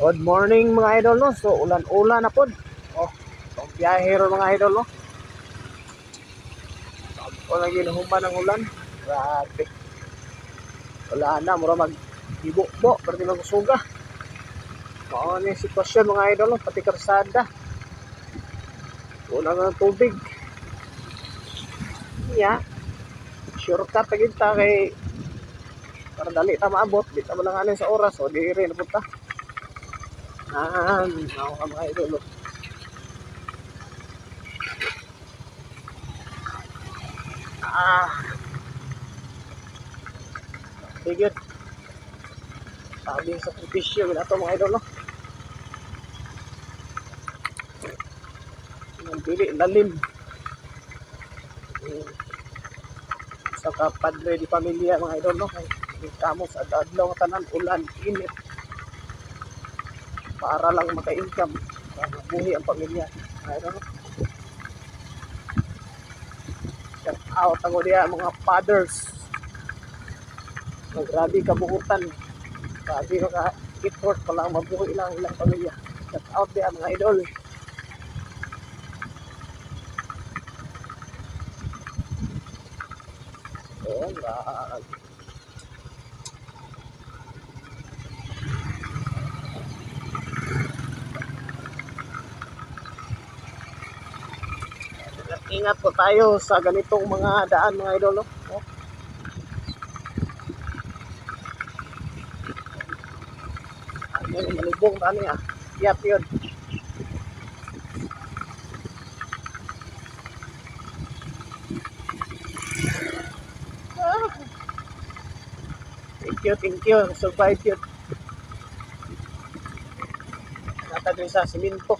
Good morning mga idol no. So ulan-ulan na pod. Oh, so biyahero mga idol no. O lagi nahuman ng ulan. Grabe. Wala na mura mag-ibo-bo perti magsuga. Mao ni sitwasyon mga idol no, pati karsada. Wala na tubig. Yeah. Shortcut ta kita kay para dali ta maabot, di ta malanganin sa oras o di rin punta. Ako mga idol no. Sige. Sabi sa sakripisyo ito mga idol no. Pili lalim. Sa kapadre di pamilya mga idol no. Kamo sa adlaw nga tanan ulan init. Para lang maka-income para mabuhi ang pamilya. Mga idol no. Shout out ako diya mga fathers. Grabe kabuhutan. Grabe ka effort pa lang mabuhi ilang pamilya. Shout out diya mga idol. Ingat po tayo sa ganitong mga daan mga idol no? Ano malubong tani Yap yun. Thank you. Survive yun. Nata din sa siminto.